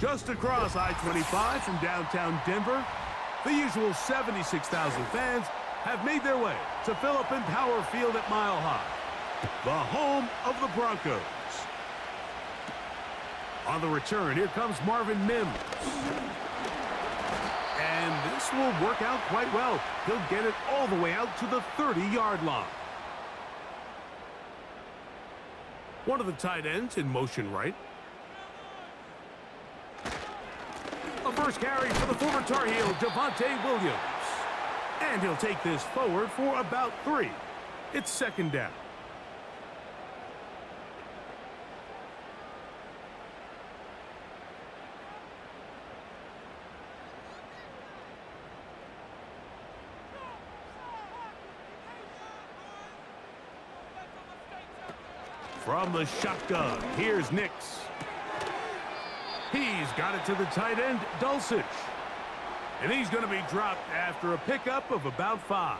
Just across I-25 from downtown Denver, the usual 76,000 fans have made their way to Phillips Power Field at Mile High, the home of the Broncos. On the return, here comes Marvin Mims. And this will work out quite well. He'll get it all the way out to the 30-yard line. One of the tight ends in motion right. A first carry for the former Tar Heel, Javonte Williams. And he'll take this forward for about 3. It's second down. From the shotgun, here's Nix. He's got it to the tight end, Dulcich. And he's going to be dropped after a pickup of about 5.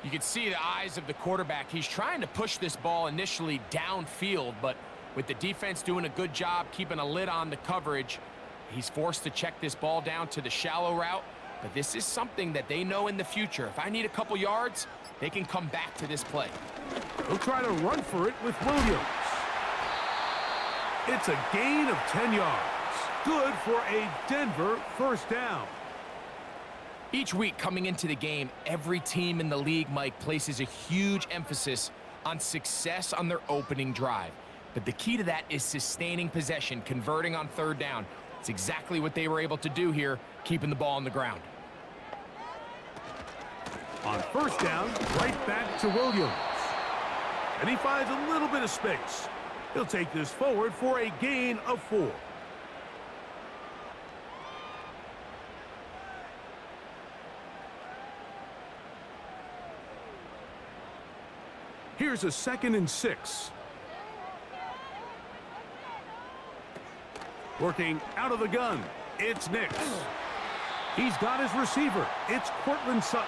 You can see the eyes of the quarterback. He's trying to push this ball initially downfield, but with the defense doing a good job keeping a lid on the coverage, he's forced to check this ball down to the shallow route. But this is something that they know in the future. If I need a couple yards, they can come back to this play. He'll try to run for it with Williams. It's a gain of 10 yards. Good for a Denver first down. Each week coming into the game, every team in the league, Mike, places a huge emphasis on success on their opening drive. But the key to that is sustaining possession, converting on third down. It's exactly what they were able to do here, keeping the ball on the ground. On first down, right back to Williams. And he finds a little bit of space. He'll take this forward for a gain of 4. Here's a 2nd and 6. Working out of the gun, it's Nix. He's got his receiver. It's Cortland Sutton.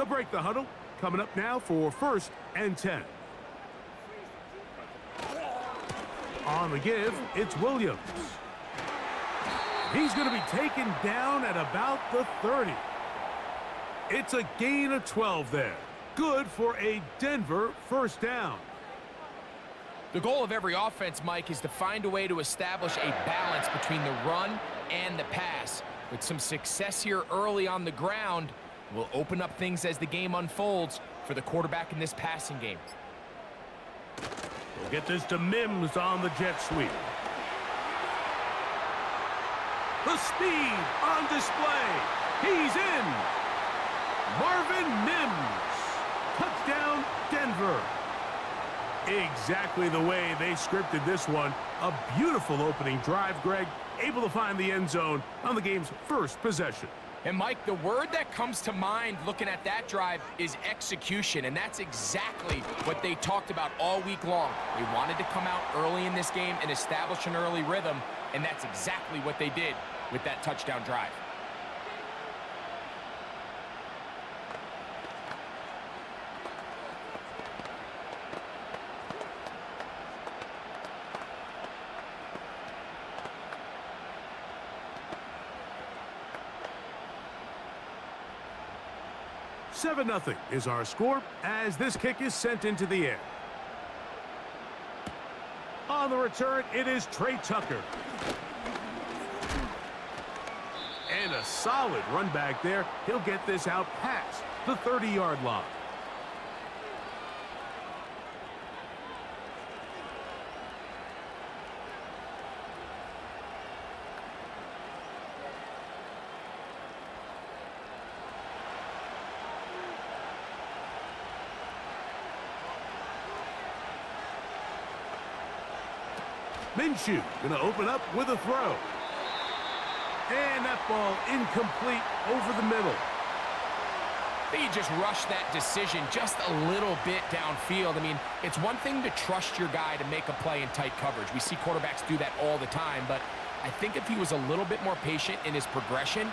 They'll break the huddle. Coming up now for 1st and 10. On the give, it's Williams. He's going to be taken down at about the 30. It's a gain of 12 there. Good for a Denver first down. The goal of every offense, Mike, is to find a way to establish a balance between the run and the pass. With some success here early on the ground, will open up things as the game unfolds for the quarterback in this passing game. We'll get this to Mims on the jet sweep. The speed on display. He's in. Marvin Mims. Touchdown, Denver. Exactly the way they scripted this one. A beautiful opening drive, Greg. Able to find the end zone on the game's first possession. And, Mike, the word that comes to mind looking at that drive is execution, and that's exactly what they talked about all week long. They wanted to come out early in this game and establish an early rhythm, and that's exactly what they did with that touchdown drive. Seven 0 is our score as this kick is sent into the air. On the return, it is Trey Tucker. And a solid run back there. He'll get this out past the 30-yard line. Minshew going to open up with a throw. And that ball incomplete over the middle. He just rushed that decision just a little bit downfield. I mean, it's one thing to trust your guy to make a play in tight coverage. We see quarterbacks do that all the time, but I think if he was a little bit more patient in his progression,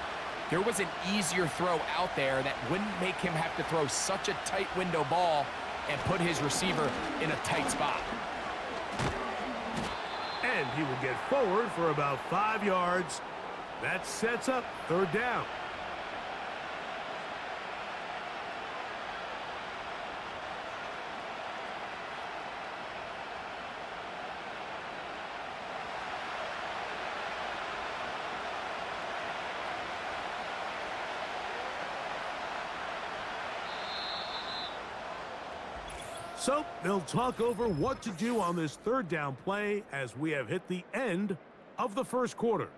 there was an easier throw out there that wouldn't make him have to throw such a tight window ball and put his receiver in a tight spot. And he will get forward for about 5 yards. That sets up third down. So they'll talk over what to do on this third down play as we have hit the end of the first quarter.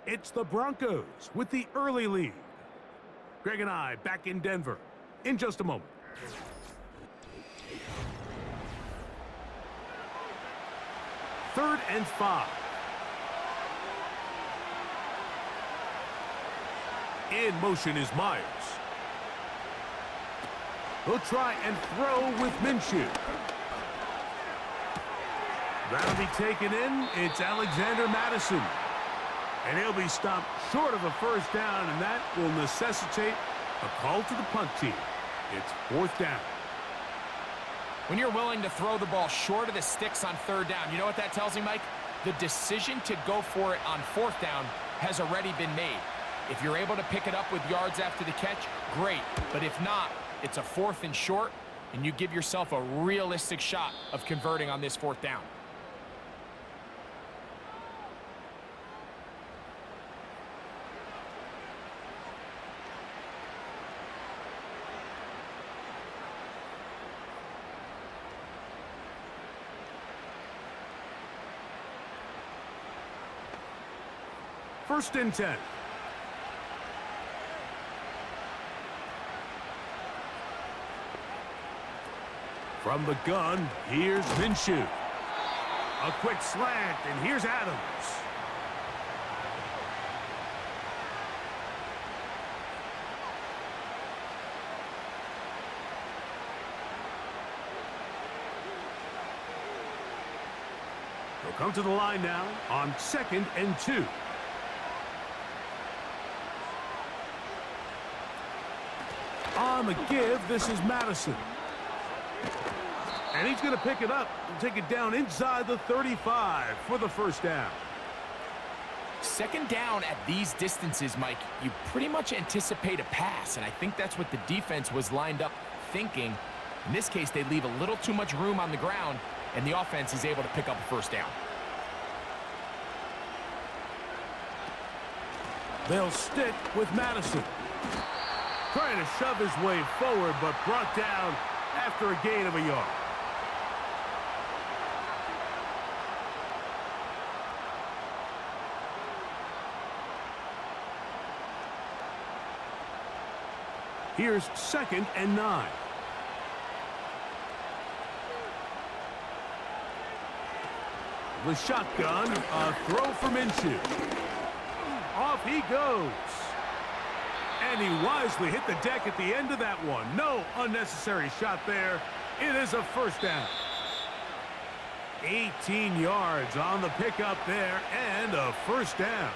It's the Broncos with the early lead. Greg and I back in Denver in just a moment. Third and 5. In motion is Myers. He'll try and throw with Minshew. That'll be taken in. It's Alexander Madison. And he'll be stopped short of a first down, and that will necessitate a call to the punt team. It's fourth down. When you're willing to throw the ball short of the sticks on third down, you know what that tells me, Mike? The decision to go for it on fourth down has already been made. If you're able to pick it up with yards after the catch, great. But if not, it's a fourth and short, and you give yourself a realistic shot of converting on this fourth down. First and 10. From the gun, here's Minshew. A quick slant, and here's Adams. They'll come to the line now on 2nd and 2. On the give, this is Madison. And he's going to pick it up and take it down inside the 35 for the first down. Second down at these distances, Mike, you pretty much anticipate a pass, and I think that's what the defense was lined up thinking. In this case, they leave a little too much room on the ground, and the offense is able to pick up a first down. They'll stick with Madison. Trying to shove his way forward, but brought down after a gain of a yard. Here's 2nd and 9. The shotgun, a throw for Minshew. Off he goes. And he wisely hit the deck at the end of that one. No unnecessary shot there. It is a first down. 18 yards on the pickup there, and a first down.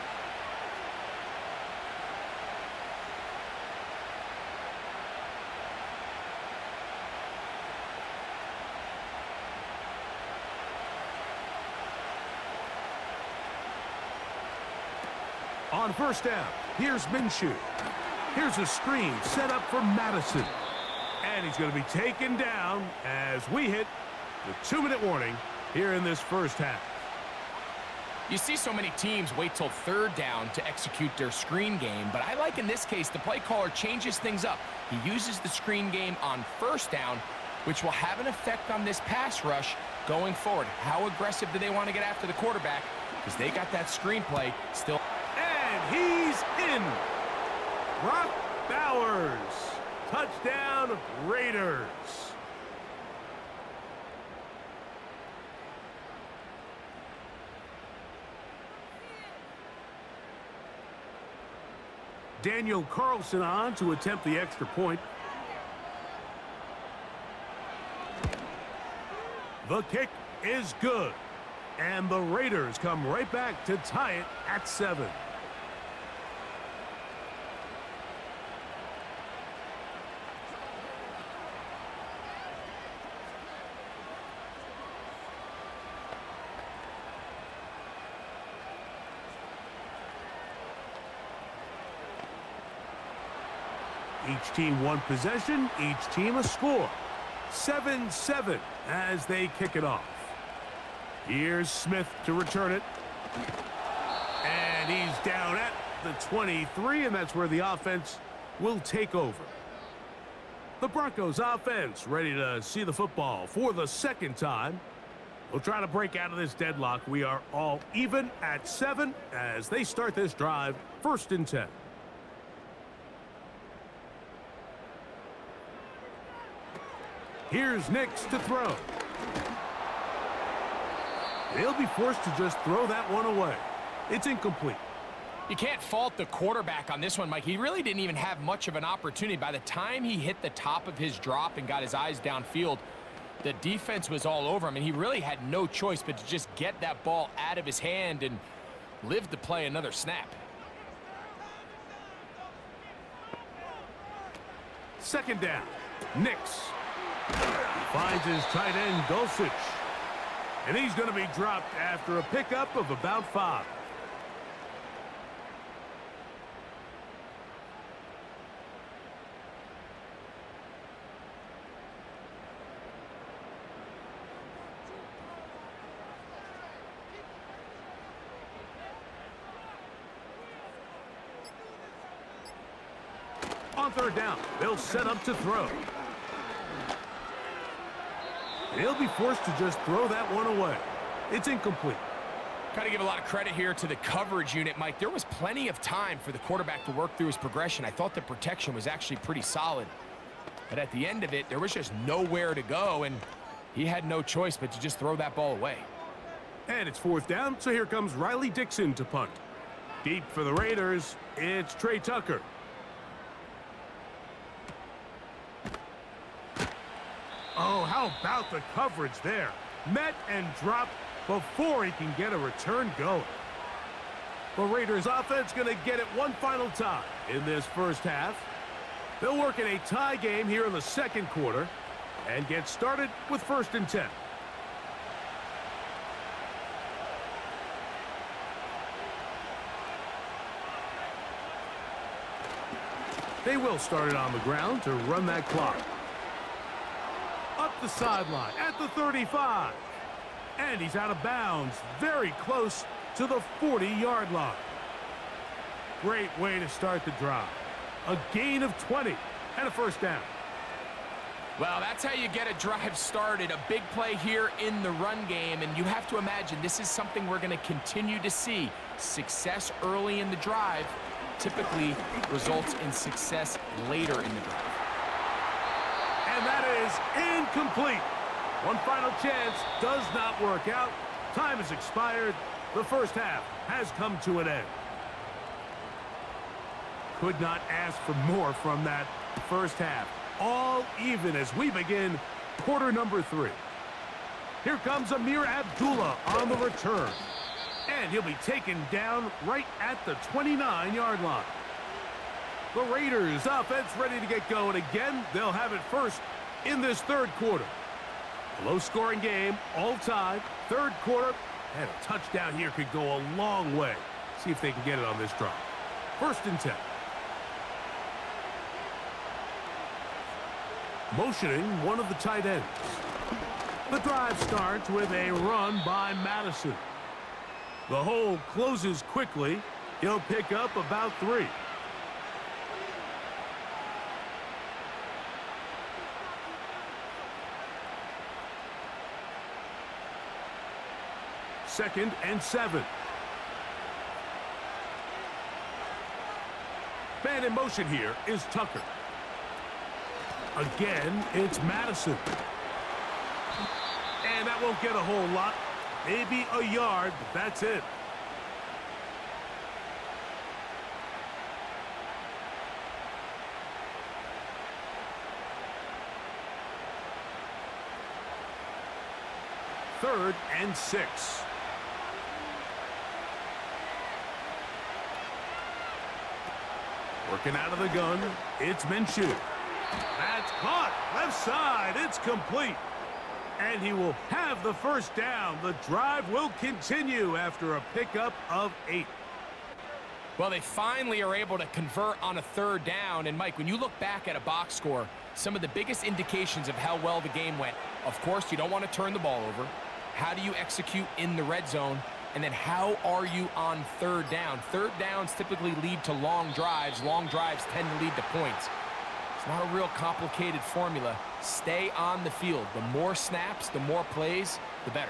On first down, here's Minshew. Here's a screen set up for Madison. And he's going to be taken down as we hit the 2-minute warning here in this first half. You see so many teams wait till third down to execute their screen game, but I like in this case the play caller changes things up. He uses the screen game on first down, which will have an effect on this pass rush going forward. How aggressive do they want to get after the quarterback? Because they got that screen play still. And he's in. Brock Bowers. Touchdown, Raiders. Daniel Carlson on to attempt the extra point. The kick is good. And the Raiders come right back to tie it at 7. Each team one possession, each team a score. 7-7 as they kick it off. Here's Smith to return it. And he's down at the 23, and that's where the offense will take over. The Broncos offense ready to see the football for the second time. We'll try to break out of this deadlock. We are all even at 7 as they start this drive, 1st and 10. Here's Nix to throw. They'll be forced to just throw that one away. It's incomplete. You can't fault the quarterback on this one, Mike. He really didn't even have much of an opportunity. By the time he hit the top of his drop and got his eyes downfield, the defense was all over him, and he really had no choice but to just get that ball out of his hand and live to play another snap. 2nd down. Nix. He finds his tight end, Dulcich. And he's going to be dropped after a pickup of about 5. On 3rd down, they'll set up to throw. He'll be forced to just throw that one away. It's incomplete. Got to give a lot of credit here to the coverage unit, Mike. There was plenty of time for the quarterback to work through his progression. I thought the protection was actually pretty solid. But at the end of it, there was just nowhere to go, and he had no choice but to just throw that ball away. And it's 4th down, so here comes Riley Dixon to punt. Deep for the Raiders, it's Trey Tucker. Oh, how about the coverage there? Met and dropped before he can get a return going. The Raiders offense going to get it one final time in this first half. They'll work in a tie game here in the 2nd quarter and get started with 1st and 10. They will start it on the ground to run that clock. Up the sideline at the 35. And he's out of bounds, very close to the 40-yard line. Great way to start the drive. A gain of 20 and a 1st down. Well, that's how you get a drive started. A big play here in the run game, and you have to imagine this is something we're going to continue to see. Success early in the drive typically results in success later in the drive. And that is incomplete. One final chance does not work out. Time has expired. The first half has come to an end. Could not ask for more from that first half. All even as we begin quarter number 3. Here comes Amir Abdullah on the return. And he'll be taken down right at the 29-yard line. The Raiders offense ready to get going again. They'll have it first in this 3rd quarter. Low-scoring game, all tied. 3rd quarter, and a touchdown here could go a long way. See if they can get it on this drive. 1st and 10. Motioning one of the tight ends. The drive starts with a run by Madison. The hole closes quickly. He'll pick up about 3. Second and 7. Man in motion here is Tucker. Again, it's Madison. And that won't get a whole lot. Maybe a yard, but that's it. Third and 6. Working out of the gun, it's Minshew. That's caught. Left side, it's complete. And he will have the first down. The drive will continue after a pickup of 8. Well, they finally are able to convert on a third down. And, Mike, when you look back at a box score, some of the biggest indications of how well the game went, of course, you don't want to turn the ball over. How do you execute in the red zone? And then how are you on third down? Third downs typically lead to long drives. Long drives tend to lead to points. It's not a real complicated formula. Stay on the field. The more snaps, the more plays, the better.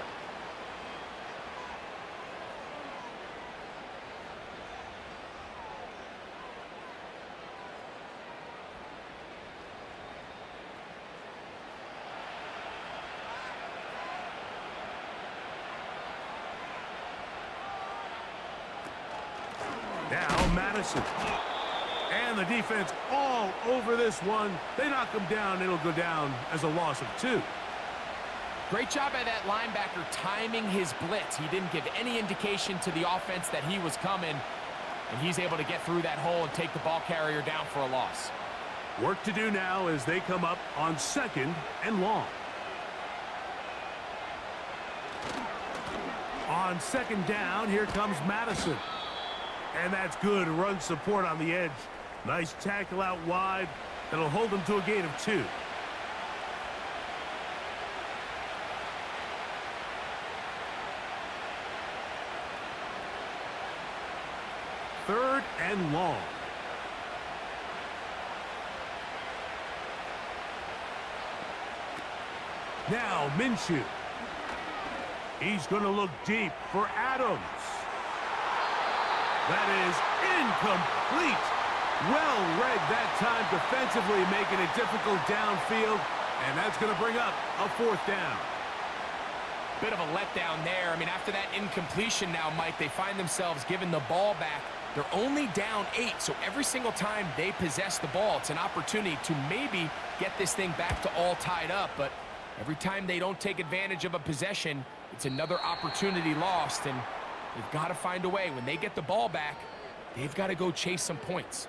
Now Madison. And the defense all over this one. They knock him down. It'll go down as a loss of 2. Great job by that linebacker timing his blitz. He didn't give any indication to the offense that he was coming, and he's able to get through that hole and take the ball carrier down for a loss. Work to do now as they come up on 2nd and long. On 2nd down, here comes Madison. And that's good run support on the edge. Nice tackle out wide. That'll hold them to a gain of 2. Third and long. Now Minshew. He's going to look deep for Adams. That is incomplete. Well read that time defensively, making it difficult downfield, and that's going to bring up a 4th down. Bit of a letdown there. I mean, after that incompletion now, Mike, they find themselves giving the ball back. They're only down 8, so every single time they possess the ball, it's an opportunity to maybe get this thing back to all tied up, but every time they don't take advantage of a possession, it's another opportunity lost, and they've got to find a way. When they get the ball back, they've got to go chase some points.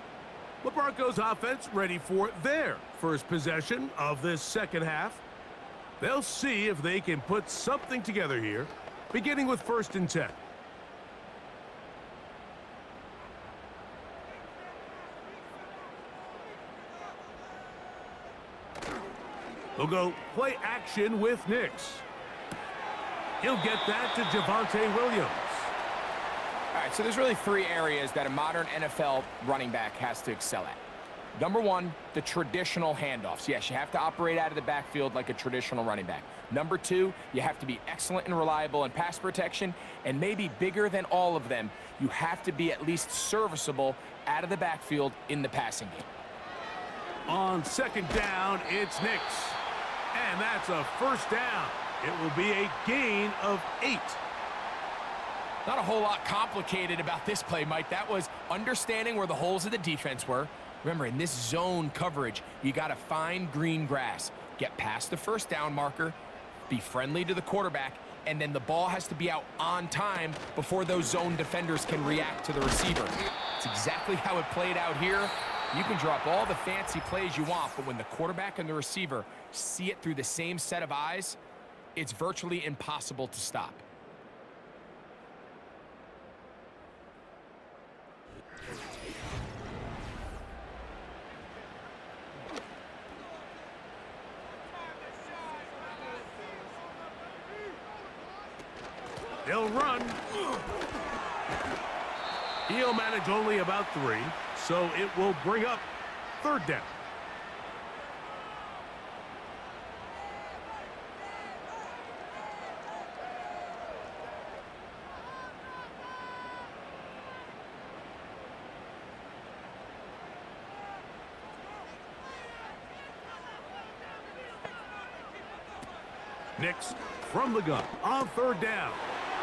The Broncos offense ready for their first possession of this second half. They'll see if they can put something together here, beginning with 1st and 10. They'll go play action with Nix. He'll get that to Javonte Williams. All right, so there's really 3 areas that a modern NFL running back has to excel at. Number 1, the traditional handoffs. Yes, you have to operate out of the backfield like a traditional running back. Number 2, you have to be excellent and reliable in pass protection, and maybe bigger than all of them, you have to be at least serviceable out of the backfield in the passing game. On 2nd down, it's Nix. And that's a 1st down. It will be a gain of 8. Not a whole lot complicated about this play, Mike. That was understanding where the holes of the defense were. Remember, in this zone coverage, you got to find green grass. Get past the 1st down marker, be friendly to the quarterback, and then the ball has to be out on time before those zone defenders can react to the receiver. It's exactly how it played out here. You can drop all the fancy plays you want, but when the quarterback and the receiver see it through the same set of eyes, it's virtually impossible to stop. He'll run. He'll manage only about 3, so it will bring up 3rd down. Nix from the gun on 3rd down.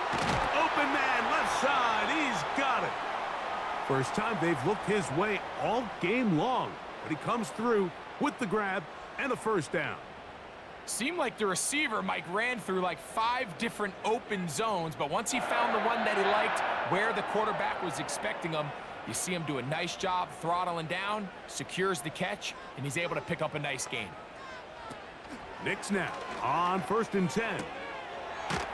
Open man, left side. He's got it. First time they've looked his way all game long, but he comes through with the grab and a 1st down. Seemed like the receiver, Mike, ran through like 5 different open zones, but once he found the one that he liked, where the quarterback was expecting him, You see him do a nice job throttling down, secures the catch, and he's able to pick up a nice gain. Knicks now on 1st and 10.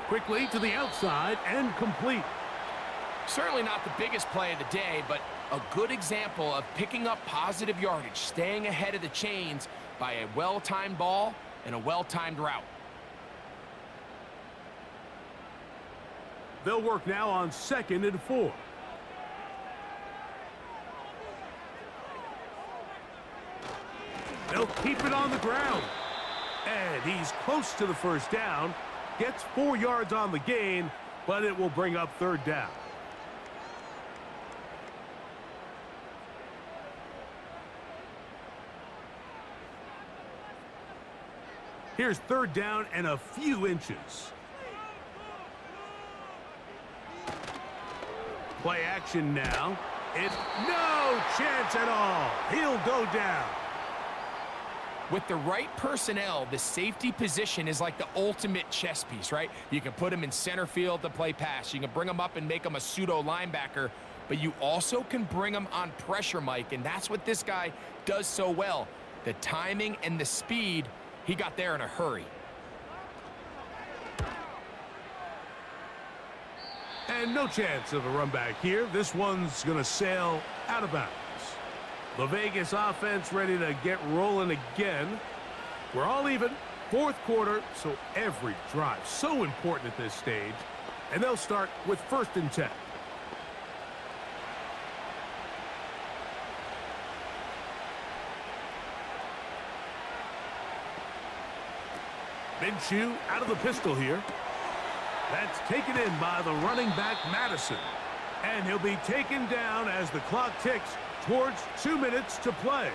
Quickly to the outside and complete. Certainly not the biggest play of the day, but a good example of picking up positive yardage, staying ahead of the chains by a well-timed ball and a well-timed route. They'll work now on 2nd and 4. They'll keep it on the ground. And he's close to the first down. Gets 4 yards on the gain, but it will bring up 3rd down. Here's 3rd down and a few inches. Play action now. It's no chance at all. He'll go down. With the right personnel, the safety position is like the ultimate chess piece, right? You can put him in center field to play pass. You can bring him up and make him a pseudo linebacker, but you also can bring him on pressure, Mike, and that's what this guy does so well. The timing and the speed, he got there in a hurry. And no chance of a run back here. This one's going to sail out of bounds. The Vegas offense ready to get rolling again. We're all even. 4th quarter, so every drive so important at this stage. And they'll start with 1st and 10. Minshew out of the pistol here. That's taken in by the running back, Madison. And he'll be taken down as the clock ticks towards 2 minutes to play.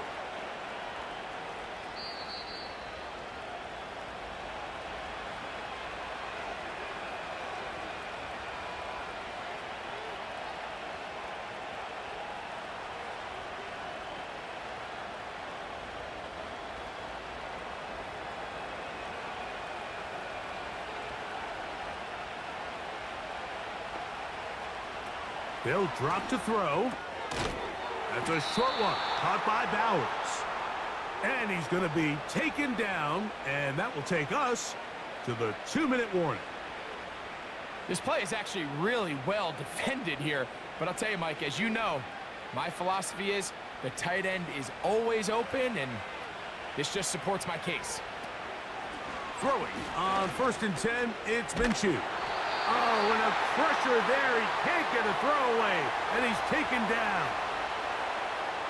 They'll drop to throw. That's a short one, caught by Bowers. And he's going to be taken down, and that will take us to the 2-minute warning. This play is actually really well defended here, but I'll tell you, Mike, as you know, my philosophy is the tight end is always open, and this just supports my case. Throwing on 1st and 10, it's Minshew. Oh, and a pressure there. He can't get a throwaway, and he's taken down.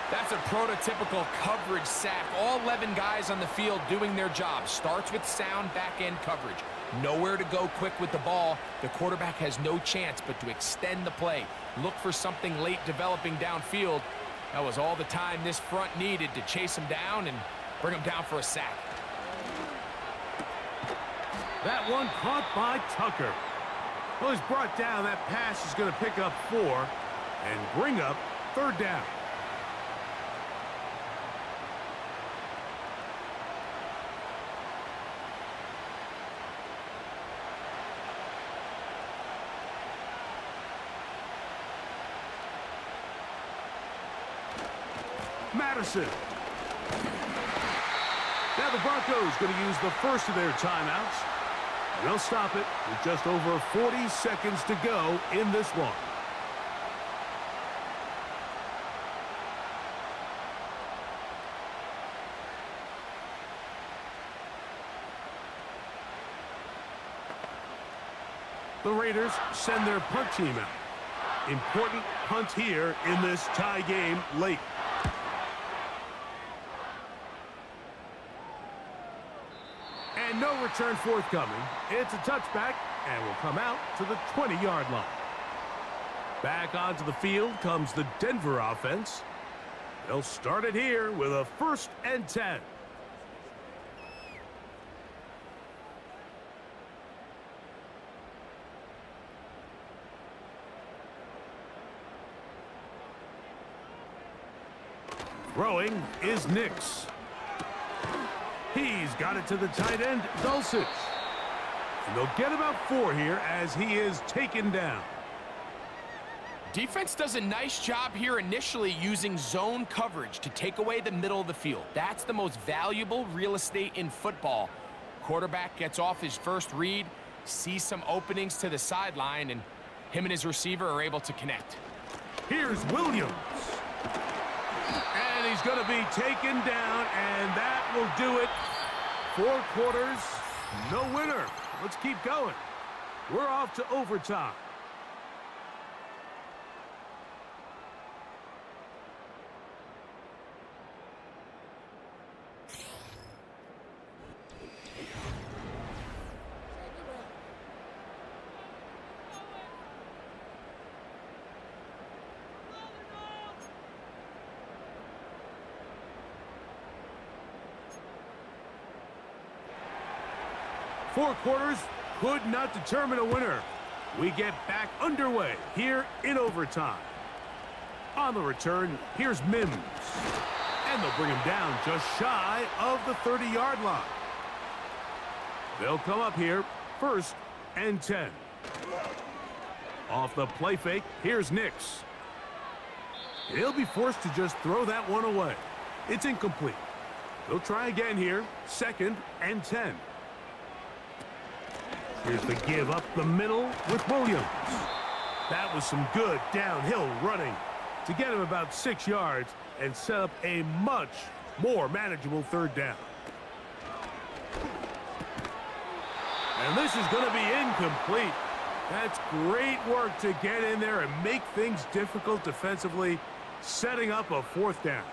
That's a prototypical coverage sack. All 11 guys on the field doing their job. Starts with sound back-end coverage. Nowhere to go quick with the ball. The quarterback has no chance but to extend the play. Look for something late developing downfield. That was all the time this front needed to chase him down and bring him down for a sack. That one caught by Tucker. Well, he's brought down. That pass is going to pick up 4 and bring up 3rd down. Madison. Now the Broncos going to use the first of their timeouts. They'll stop it with just over 40 seconds to go in this one. The Raiders send their punt team out. Important punt here in this tie game late. And no return forthcoming. It's a touchback and will come out to the 20-yard line. Back onto the field comes the Denver offense. They'll start it here with a 1st and 10. Throwing is Nix. He's got it to the tight end, Dulcich. And they'll get about 4 here as he is taken down. defense does a nice job here initially using zone coverage to take away the middle of the field. That's the most valuable real estate in football. Quarterback gets off his first read, sees some openings to the sideline, and him and his receiver are able to connect. Here's Williams. And he's going to be taken down, and that will do it. 4 quarters, no winner. Let's keep going. We're off to overtime. Four quarters could not determine a winner. We get back underway here in overtime. On the return, here's Mims. And they'll bring him down just shy of the 30-yard line. They'll come up here, 1st and 10. Off the play fake, here's Nix. He'll be forced to just throw that one away. It's incomplete. They'll try again here, 2nd and 10. Here's the give up the middle with Williams. That was some good downhill running to get him about 6 yards and set up a much more manageable 3rd down. And this is going to be incomplete. That's great work to get in there and make things difficult defensively, setting up a 4th down.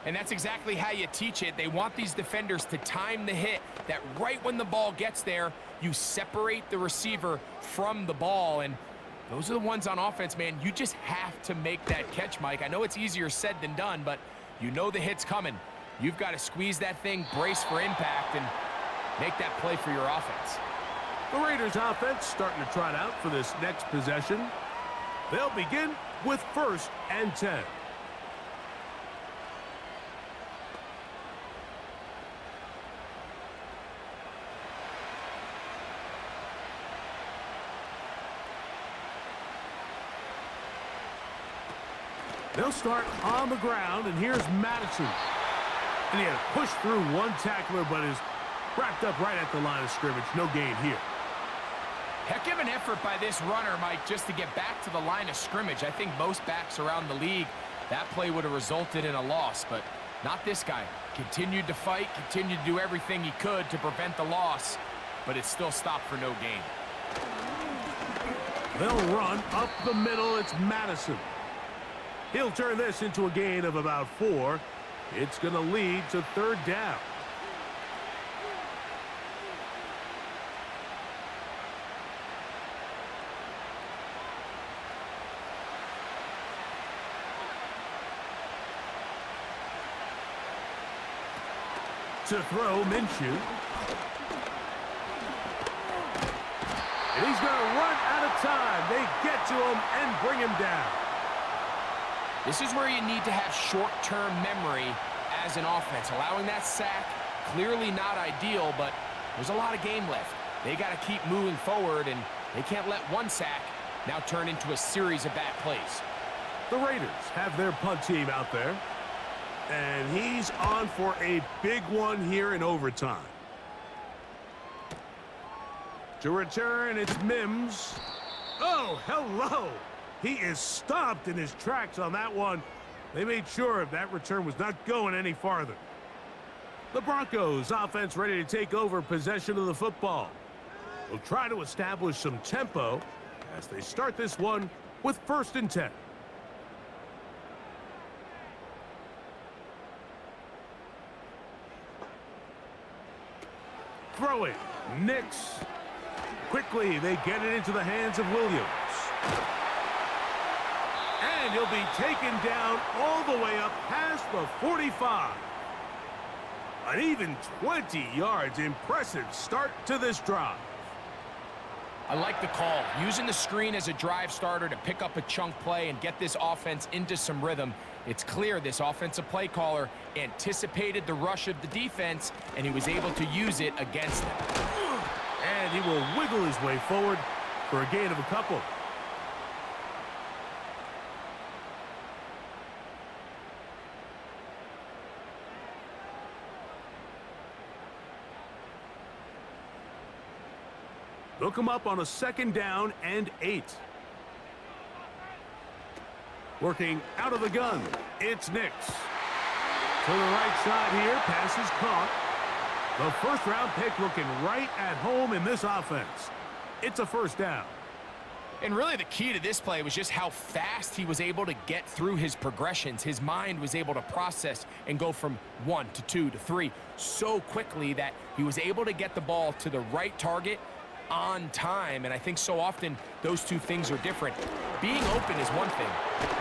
And that's exactly how you teach it. They want these defenders to time the hit, that right when the ball gets there, you separate the receiver from the ball. And those are the ones on offense, man. You just have to make that catch, Mike. I know it's easier said than done, but you know the hit's coming. You've got to squeeze that thing, brace for impact, and make that play for your offense. The Raiders offense starting to trot out for this next possession. They'll begin with 1st and 10. They'll start on the ground, and here's Madison. And he had to push through one tackler, but is wrapped up right at the line of scrimmage. No gain here. Heck of an effort by this runner, Mike, just to get back to the line of scrimmage. I think most backs around the league, that play would have resulted in a loss, but not this guy. Continued to fight, continued to do everything he could to prevent the loss, but it still stopped for no gain. They'll run up the middle. It's Madison. He'll turn this into a gain of about 4. It's going to lead to 3rd down. To throw, Minshew. And he's going to run out of time. They get to him and bring him down. This is where you need to have short-term memory as an offense. Allowing that sack, clearly not ideal, but there's a lot of game left. They got to keep moving forward, and they can't let one sack now turn into a series of bad plays. The Raiders have their punt team out there, and he's on for a big one here in overtime. To return, it's Mims. Oh, hello! He is stopped in his tracks on that one. They made sure that return was not going any farther. The Broncos offense ready to take over possession of the football. They'll try to establish some tempo as they start this one with 1st and 10. Throw it. Nix. Quickly, they get it into the hands of Williams. And he'll be taken down all the way up past the 45. An even 20 yards. Impressive start to this drive. I like the call. Using the screen as a drive starter to pick up a chunk play and get this offense into some rhythm. It's clear this offensive play caller anticipated the rush of the defense, and he was able to use it against them. And he will wiggle his way forward for a gain of a couple. They'll come up on a 2nd down and 8. Working out of the gun, it's Nix. To the right side here, pass is caught. The first-round pick looking right at home in this offense. It's a 1st down. And really the key to this play was just how fast he was able to get through his progressions. His mind was able to process and go from 1 to 2 to 3 so quickly that he was able to get the ball to the right target on time. And I think so often those two things are different. Being open is one thing.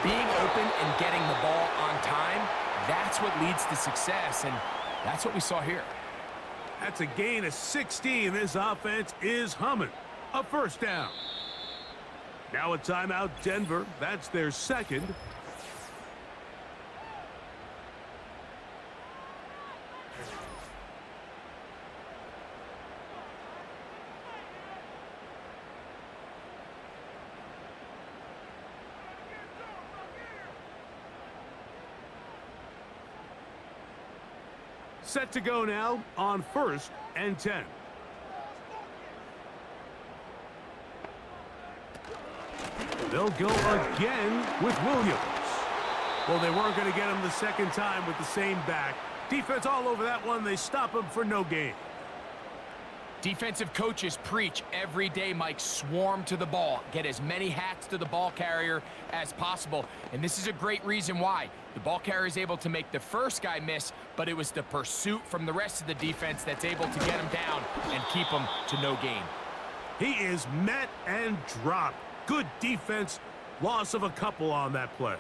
Being open and getting the ball on time, that's what leads to success, and that's what we saw here. That's a gain of 16. This offense is humming. A 1st down. Now a timeout, Denver. That's their 2nd. Set to go now on 1st and 10. They'll go again with Williams. Well, they weren't going to get him the 2nd time with the same back. Defense all over that one. They stop him for no gain. Defensive coaches preach every day, Mike, swarm to the ball. Get as many hats to the ball carrier as possible. And this is a great reason why. The ball carrier is able to make the first guy miss, but it was the pursuit from the rest of the defense that's able to get him down and keep him to no gain. He is met and dropped. Good defense. Loss of a couple on that play.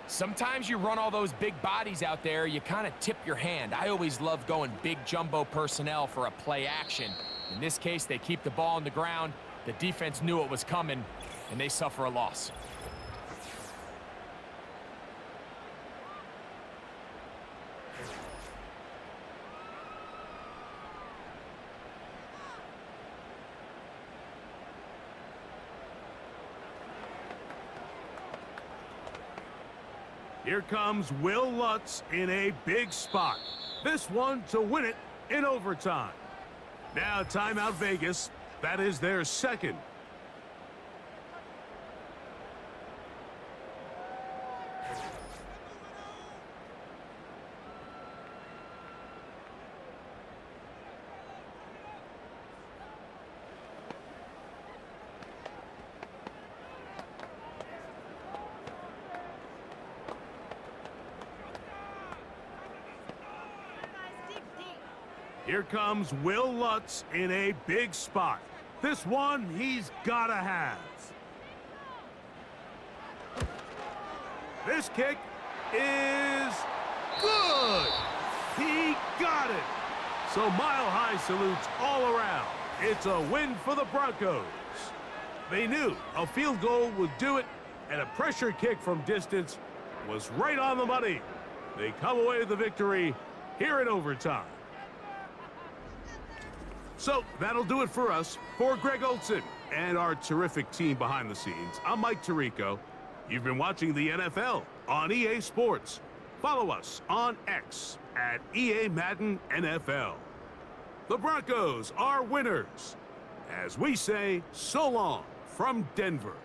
Sometimes you run all those big bodies out there, you kind of tip your hand. I always love going big jumbo personnel for a play action. In this case, they keep the ball on the ground. The defense knew it was coming, and they suffer a loss. Here comes Will Lutz in a big spot. This one to win it in overtime. Now timeout Vegas. That is their 2nd. Here comes Will Lutz in a big spot. This one he's gotta have. This kick is good. He got it. So mile-high salutes all around. It's a win for the Broncos. They knew a field goal would do it, and a pressure kick from distance was right on the money. They come away with the victory here in overtime. So that'll do it for us. For Greg Olson and our terrific team behind the scenes, I'm Mike Tirico. You've been watching the NFL on EA Sports. Follow us on X at EA Madden NFL. The Broncos are winners. As we say, so long from Denver.